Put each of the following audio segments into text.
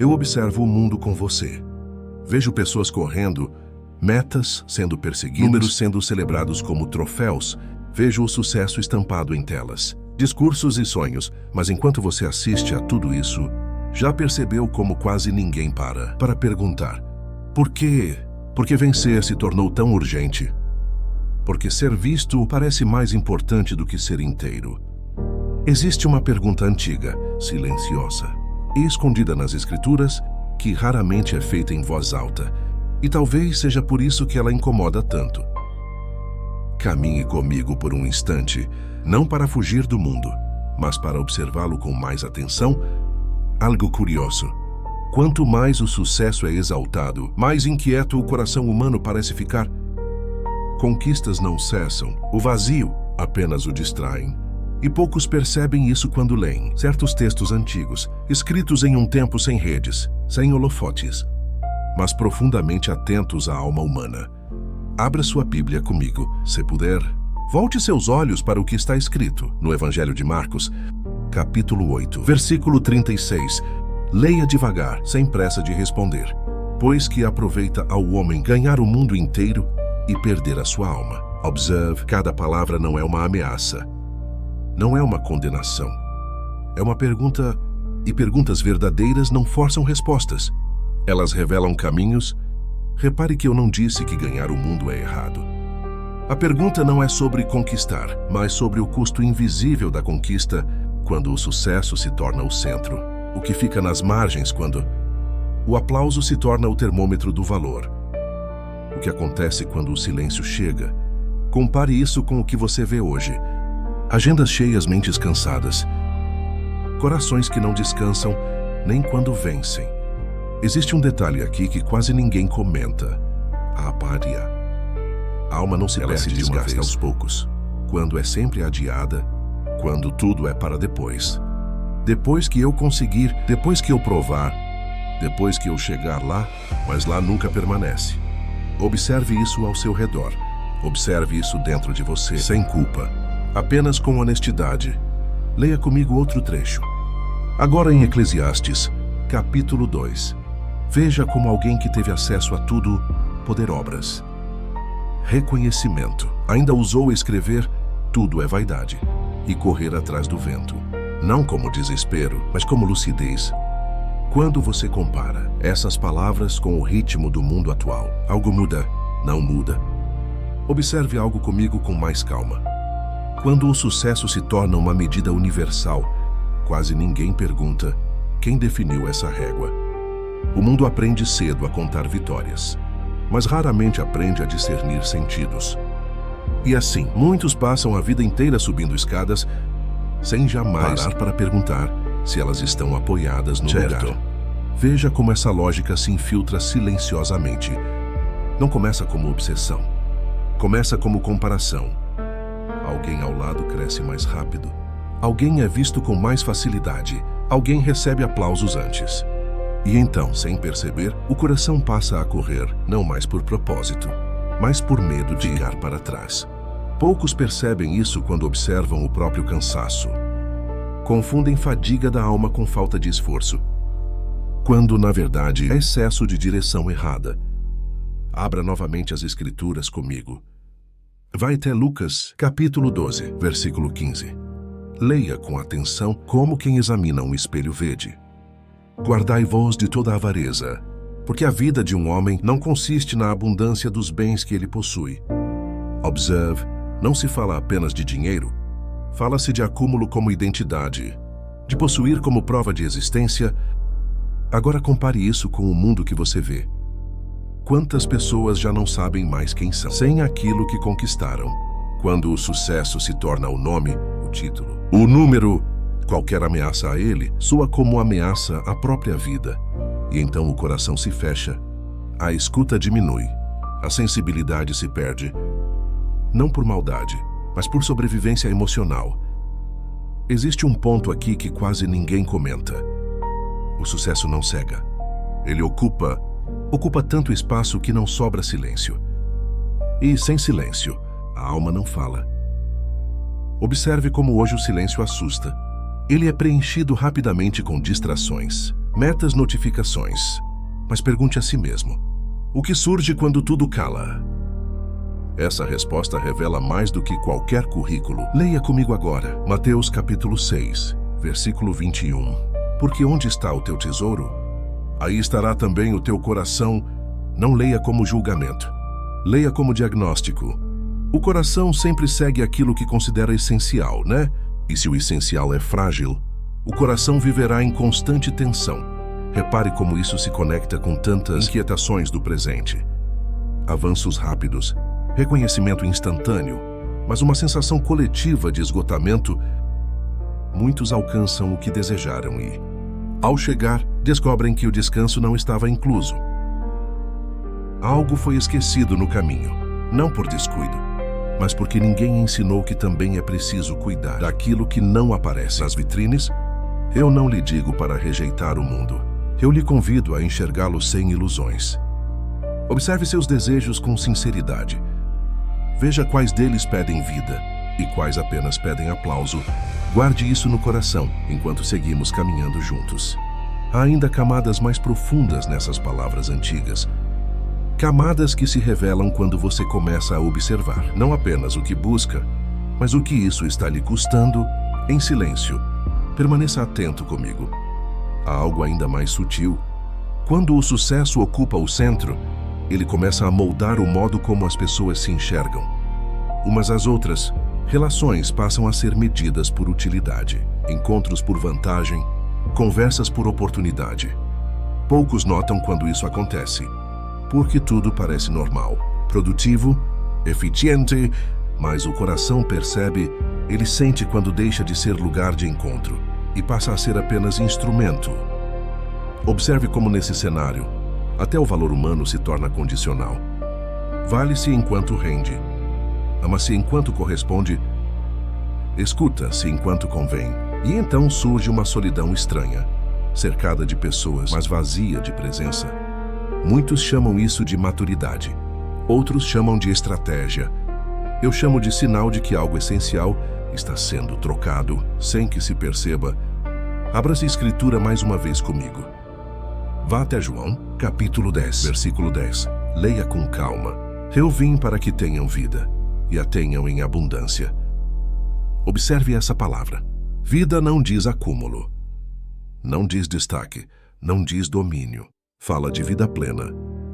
Eu observo o mundo com você. Vejo pessoas correndo, metas sendo perseguidas, números sendo celebrados como troféus. Vejo o sucesso estampado em telas, discursos e sonhos, mas enquanto você assiste a tudo isso, já percebeu como quase ninguém para perguntar: por quê? Por que vencer se tornou tão urgente? Porque ser visto parece mais importante do que ser inteiro. Existe uma pergunta antiga, silenciosa e escondida nas escrituras, que raramente é feita em voz alta, e talvez seja por isso que ela incomoda tanto. Caminhe comigo por um instante, não para fugir do mundo, mas para observá-lo com mais atenção. Algo curioso. Quanto mais o sucesso é exaltado, mais inquieto o coração humano parece ficar. Conquistas não cessam, o vazio apenas o distraem. E poucos percebem isso quando leem certos textos antigos, escritos em um tempo sem redes, sem holofotes, mas profundamente atentos à alma humana. Abra sua Bíblia comigo, se puder. Volte seus olhos para o que está escrito no Evangelho de Marcos, capítulo 8, versículo 36. Leia devagar, sem pressa de responder. Pois que aproveita ao homem ganhar o mundo inteiro e perder a sua alma. Observe, cada palavra não é uma ameaça. Não é uma condenação. É uma pergunta, e perguntas verdadeiras não forçam respostas. Elas revelam caminhos. Repare que eu não disse que ganhar o mundo é errado. A pergunta não é sobre conquistar, mas sobre o custo invisível da conquista quando o sucesso se torna o centro. O que fica nas margens quando o aplauso se torna o termômetro do valor. O que acontece quando o silêncio chega. Compare isso com o que você vê hoje. Agendas cheias, mentes cansadas. Corações que não descansam nem quando vencem. Existe um detalhe aqui que quase ninguém comenta: a apátia. A alma não se perde de uma vez, aos poucos. Quando é sempre adiada, quando tudo é para depois. Depois que eu conseguir, depois que eu provar, depois que eu chegar lá, mas lá nunca permanece. Observe isso ao seu redor. Observe isso dentro de você, sem culpa. Apenas com honestidade. Leia comigo outro trecho. Agora em Eclesiastes, capítulo 2. Veja como alguém que teve acesso a tudo, poder obras. Reconhecimento. Ainda ousou escrever: tudo é vaidade. E correr atrás do vento. Não como desespero, mas como lucidez. Quando você compara essas palavras com o ritmo do mundo atual, algo muda? Não muda. Observe algo comigo com mais calma. Quando o sucesso se torna uma medida universal, quase ninguém pergunta: quem definiu essa régua? O mundo aprende cedo a contar vitórias, mas raramente aprende a discernir sentidos. E assim, muitos passam a vida inteira subindo escadas, sem jamais parar para perguntar se elas estão apoiadas no lugar. Veja como essa lógica se infiltra silenciosamente. Não começa como obsessão. Começa como comparação. Alguém ao lado cresce mais rápido. Alguém é visto com mais facilidade. Alguém recebe aplausos antes. E então, sem perceber, o coração passa a correr, não mais por propósito, mas por medo de ficar para trás. Poucos percebem isso quando observam o próprio cansaço. Confundem fadiga da alma com falta de esforço, quando, na verdade, é excesso de direção errada. Abra novamente as Escrituras comigo. Vai até Lucas, capítulo 12, versículo 15. Leia com atenção como quem examina um espelho vede. Guardai-vos de toda avareza, porque a vida de um homem não consiste na abundância dos bens que ele possui. Observe, não se fala apenas de dinheiro. Fala-se de acúmulo como identidade, de possuir como prova de existência. Agora compare isso com o mundo que você vê. Quantas pessoas já não sabem mais quem são, sem aquilo que conquistaram? Quando o sucesso se torna o nome, o título, o número, qualquer ameaça a ele soa como ameaça à própria vida. E então o coração se fecha, a escuta diminui, a sensibilidade se perde. Não por maldade, mas por sobrevivência emocional. Existe um ponto aqui que quase ninguém comenta. O sucesso não cega. Ele ocupa tanto espaço que não sobra silêncio. E sem silêncio, a alma não fala. Observe como hoje o silêncio assusta. Ele é preenchido rapidamente com distrações. metas, notificações. Mas pergunte a si mesmo: o que surge quando tudo cala? Essa resposta revela mais do que qualquer currículo. Leia comigo agora, Mateus capítulo 6, versículo 21. Porque onde está o teu tesouro, aí estará também o teu coração. Não leia como julgamento. Leia como diagnóstico. O coração sempre segue aquilo que considera essencial, né? E se o essencial é frágil, o coração viverá em constante tensão. Repare como isso se conecta com tantas inquietações do presente. Avanços rápidos, reconhecimento instantâneo, mas uma sensação coletiva de esgotamento. Muitos alcançam o que desejaram e, ao chegar, descobrem que o descanso não estava incluso. Algo foi esquecido no caminho, não por descuido, mas porque ninguém ensinou que também é preciso cuidar daquilo que não aparece nas vitrines. Eu não lhe digo para rejeitar o mundo. Eu lhe convido a enxergá-lo sem ilusões. Observe seus desejos com sinceridade. Veja quais deles pedem vida e quais apenas pedem aplauso. Guarde isso no coração enquanto seguimos caminhando juntos. Há ainda camadas mais profundas nessas palavras antigas. Camadas que se revelam quando você começa a observar não apenas o que busca, mas o que isso está lhe custando em silêncio. Permaneça atento comigo. Há algo ainda mais sutil. Quando o sucesso ocupa o centro, ele começa a moldar o modo como as pessoas se enxergam. Umas às outras, relações passam a ser medidas por utilidade, encontros por vantagem, conversas por oportunidade. Poucos notam quando isso acontece, porque tudo parece normal, produtivo, eficiente, mas o coração percebe, ele sente quando deixa de ser lugar de encontro e passa a ser apenas instrumento. Observe como nesse cenário, até o valor humano se torna condicional. Vale-se enquanto rende, ama-se enquanto corresponde, escuta-se enquanto convém. E então surge uma solidão estranha, cercada de pessoas, mas vazia de presença. Muitos chamam isso de maturidade, outros chamam de estratégia. Eu chamo de sinal de que algo essencial está sendo trocado sem que se perceba. Abra-se a Escritura mais uma vez comigo. Vá até João, capítulo 10, versículo 10. Leia com calma. Eu vim para que tenham vida, e a tenham em abundância. Observe essa palavra. Vida não diz acúmulo, não diz destaque, não diz domínio. Fala de vida plena,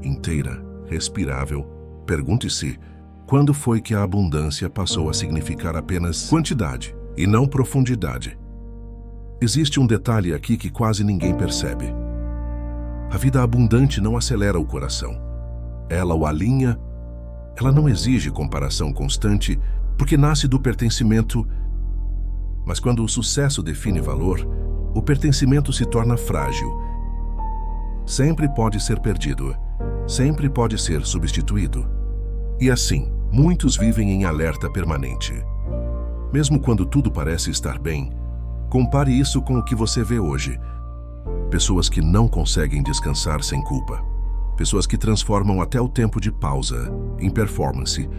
inteira, respirável. Pergunte-se, quando foi que a abundância passou a significar apenas quantidade e não profundidade? Existe um detalhe aqui que quase ninguém percebe. A vida abundante não acelera o coração. Ela o alinha. Ela não exige comparação constante, porque nasce do pertencimento. Mas quando o sucesso define valor, o pertencimento se torna frágil. Sempre pode ser perdido, sempre pode ser substituído. E assim, muitos vivem em alerta permanente. Mesmo quando tudo parece estar bem, compare isso com o que você vê hoje. Pessoas que não conseguem descansar sem culpa. Pessoas que transformam até o tempo de pausa em performance.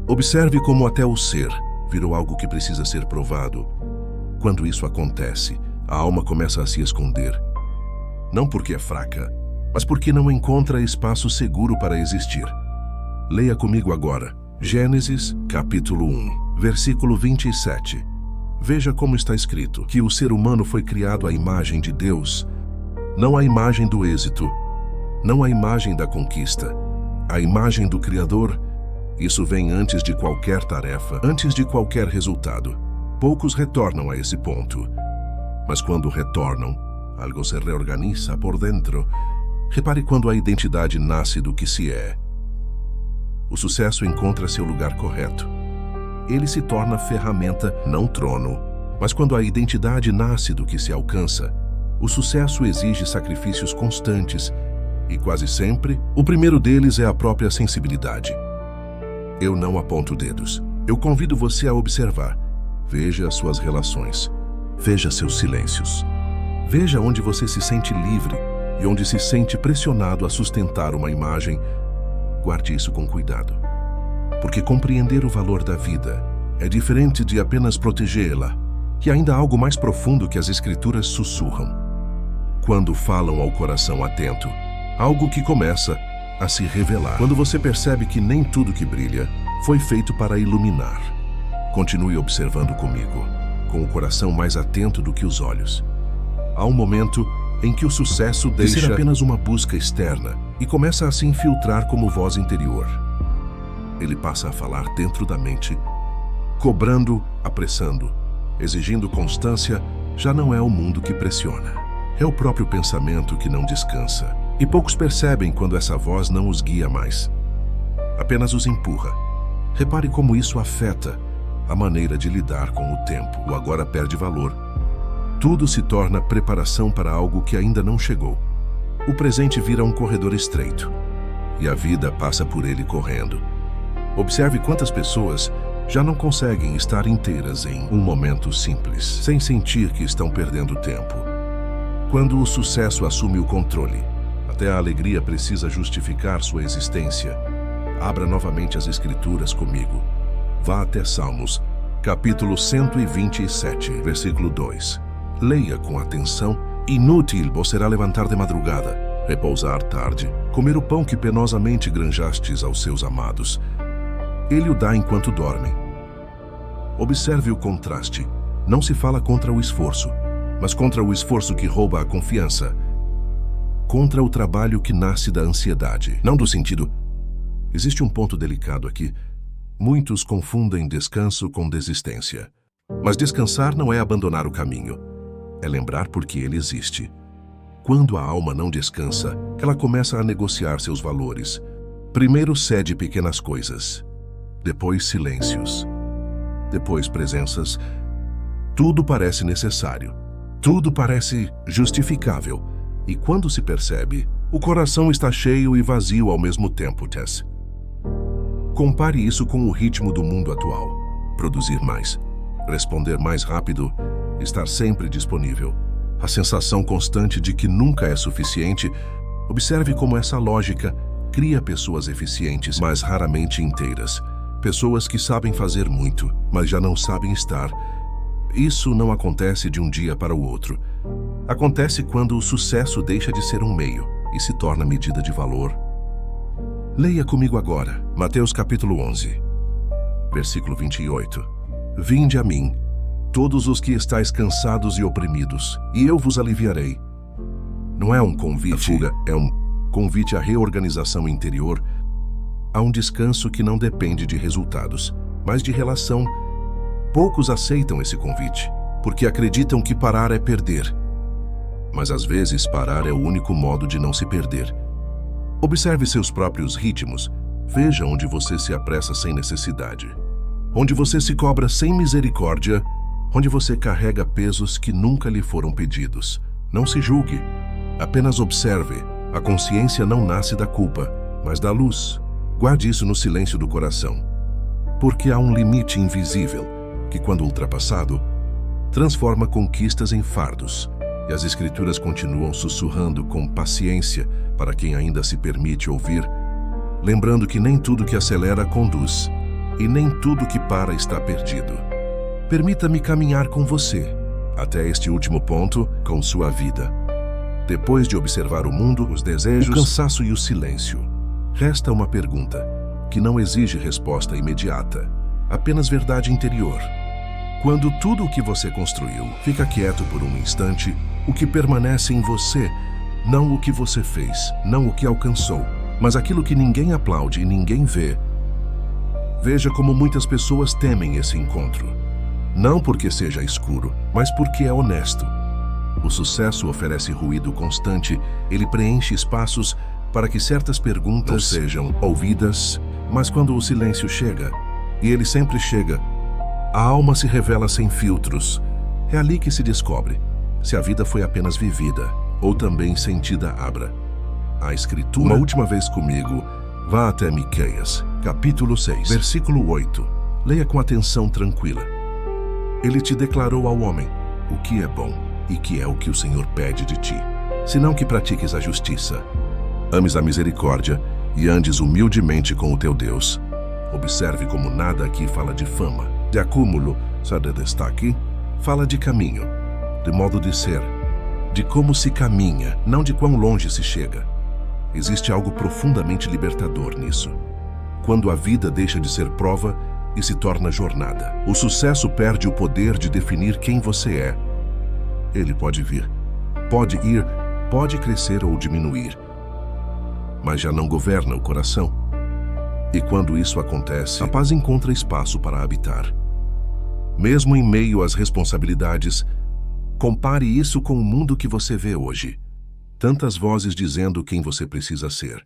Observe como até o ser virou algo que precisa ser provado. Quando isso acontece, a alma começa a se esconder. Não porque é fraca, mas porque não encontra espaço seguro para existir. Leia comigo agora, Gênesis, capítulo 1, versículo 27. Veja como está escrito que o ser humano foi criado à imagem de Deus, não à imagem do êxito, não à imagem da conquista, à imagem do Criador. Isso vem antes de qualquer tarefa, antes de qualquer resultado. Poucos retornam a esse ponto. Mas quando retornam, algo se reorganiza por dentro. Repare quando a identidade nasce do que se é. O sucesso encontra seu lugar correto. Ele se torna ferramenta, não trono. Mas quando a identidade nasce do que se alcança, o sucesso exige sacrifícios constantes e quase sempre, o primeiro deles é a própria sensibilidade. Eu não aponto dedos. Eu convido você a observar. Veja as suas relações. Veja seus silêncios. Veja onde você se sente livre e onde se sente pressionado a sustentar uma imagem. Guarde isso com cuidado. Porque compreender o valor da vida é diferente de apenas protegê-la. E ainda há algo mais profundo que as Escrituras sussurram. quando falam ao coração atento, algo que começa a se revelar. Quando você percebe que nem tudo que brilha foi feito para iluminar, continue observando comigo, com o coração mais atento do que os olhos. Há um momento em que o sucesso deixa de ser apenas uma busca externa e começa a se infiltrar como voz interior. Ele passa a falar dentro da mente, cobrando, apressando, exigindo constância. Já não é o mundo que pressiona. É o próprio pensamento que não descansa. E poucos percebem quando essa voz não os guia mais. Apenas os empurra. Repare como isso afeta a maneira de lidar com o tempo. O agora perde valor. Tudo se torna preparação para algo que ainda não chegou. O presente vira um corredor estreito. E a vida passa por ele correndo. Observe quantas pessoas já não conseguem estar inteiras em um momento simples, sem sentir que estão perdendo tempo. Quando o sucesso assume o controle, até a alegria precisa justificar sua existência. Abra novamente as Escrituras comigo. Vá até Salmos, capítulo 127, versículo 2. Leia com atenção. Inútil vos será levantar de madrugada, repousar tarde, comer o pão que penosamente granjastes aos seus amados. Ele o dá enquanto dormem. Observe o contraste. Não se fala contra o esforço, mas contra o esforço que rouba a confiança. Contra o trabalho que nasce da ansiedade, não do sentido. Existe um ponto delicado aqui. Muitos confundem descanso com desistência. Mas descansar não é abandonar o caminho. É lembrar por que ele existe. Quando a alma não descansa, ela começa a negociar seus valores. Primeiro cede pequenas coisas. Depois silêncios, depois presenças. Tudo parece necessário, tudo parece justificável. E quando se percebe, o coração está cheio e vazio ao mesmo tempo, Tess. Compare isso com o ritmo do mundo atual. Produzir mais, responder mais rápido, estar sempre disponível. A sensação constante de que nunca é suficiente. Observe como essa lógica cria pessoas eficientes, mas raramente inteiras. Pessoas que sabem fazer muito, mas já não sabem estar. Isso não acontece de um dia para o outro. Acontece quando o sucesso deixa de ser um meio e se torna medida de valor. Leia comigo agora, Mateus capítulo 11, versículo 28. Vinde a mim, todos os que estáis cansados e oprimidos, e eu vos aliviarei. Não é um convite à fuga, é um convite à reorganização interior. Há um descanso que não depende de resultados, mas de relação. Poucos aceitam esse convite, porque acreditam que parar é perder. Mas às vezes parar é o único modo de não se perder. Observe seus próprios ritmos. Veja onde você se apressa sem necessidade. Onde você se cobra sem misericórdia. Onde você carrega pesos que nunca lhe foram pedidos. Não se julgue. Apenas observe. A consciência não nasce da culpa, mas da luz. Guarde isso no silêncio do coração. Porque há um limite invisível que, quando ultrapassado, transforma conquistas em fardos. E as Escrituras continuam sussurrando com paciência para quem ainda se permite ouvir, lembrando que nem tudo que acelera conduz, e nem tudo que para está perdido. Permita-me caminhar com você até este último ponto com sua vida. Depois de observar o mundo, os desejos, o cansaço e o silêncio, resta uma pergunta que não exige resposta imediata, apenas verdade interior. Quando tudo o que você construiu fica quieto por um instante, o que permanece em você, não o que você fez, não o que alcançou, mas aquilo que ninguém aplaude e ninguém vê. Veja como muitas pessoas temem esse encontro. Não porque seja escuro, mas porque é honesto. O sucesso oferece ruído constante, ele preenche espaços para que certas perguntas sejam ouvidas, mas quando o silêncio chega, e ele sempre chega, a alma se revela sem filtros. É ali que se descobre se a vida foi apenas vivida ou também sentida. Abra a Escritura uma última vez comigo. Vá até Miqueias, capítulo 6, versículo 8. Leia com atenção tranquila. Ele te declarou ao homem o que é bom e que é o que o Senhor pede de ti, senão que pratiques a justiça, ames a misericórdia e andes humildemente com o teu Deus. Observe como nada aqui fala de fama, de acúmulo, de destaque. Fala de caminho, de modo de ser, de como se caminha, não de quão longe se chega. Existe algo profundamente libertador nisso. Quando a vida deixa de ser prova e se torna jornada. O sucesso perde o poder de definir quem você é. Ele pode vir, pode ir, pode crescer ou diminuir, mas já não governa o coração. E quando isso acontece, a paz encontra espaço para habitar. Mesmo em meio às responsabilidades, compare isso com o mundo que você vê hoje. Tantas vozes dizendo quem você precisa ser.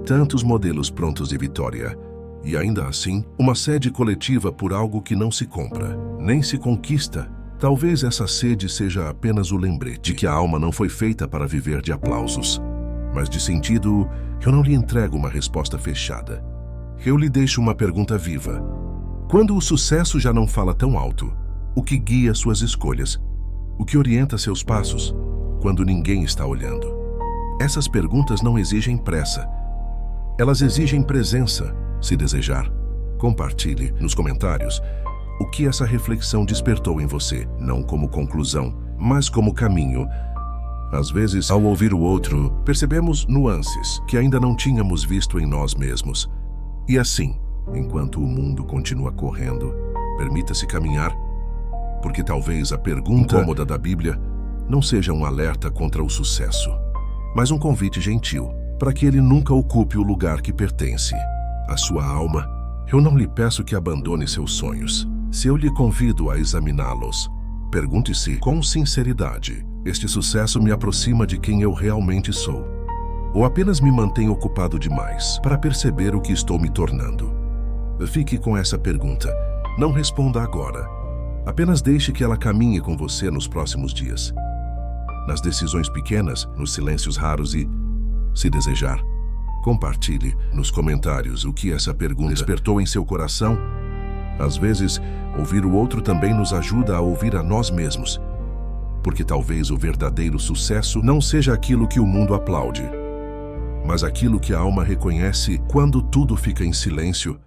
Tantos modelos prontos de vitória. E ainda assim, uma sede coletiva por algo que não se compra, nem se conquista. Talvez essa sede seja apenas o lembrete de que a alma não foi feita para viver de aplausos, mas de sentido. Eu não lhe entrego uma resposta fechada. Eu lhe deixo uma pergunta viva. Quando o sucesso já não fala tão alto, o que guia suas escolhas? O que orienta seus passos quando ninguém está olhando? Essas perguntas não exigem pressa. Elas exigem presença, se desejar. Compartilhe nos comentários o que essa reflexão despertou em você, não como conclusão, mas como caminho. Às vezes, ao ouvir o outro, percebemos nuances que ainda não tínhamos visto em nós mesmos. E assim, enquanto o mundo continua correndo, permita-se caminhar, porque talvez a pergunta incômoda da Bíblia não seja um alerta contra o sucesso, mas um convite gentil para que ele nunca ocupe o lugar que pertence à sua alma. Eu não lhe peço que abandone seus sonhos. Se eu lhe convido a examiná-los, pergunte-se com sinceridade: este sucesso me aproxima de quem eu realmente sou? Ou apenas me mantém ocupado demais para perceber o que estou me tornando? Fique com essa pergunta. Não responda agora. Apenas deixe que ela caminhe com você nos próximos dias. Nas decisões pequenas, nos silêncios raros e, se desejar, compartilhe nos comentários o que essa pergunta despertou em seu coração. Às vezes, ouvir o outro também nos ajuda a ouvir a nós mesmos. Porque talvez o verdadeiro sucesso não seja aquilo que o mundo aplaude, mas aquilo que a alma reconhece quando tudo fica em silêncio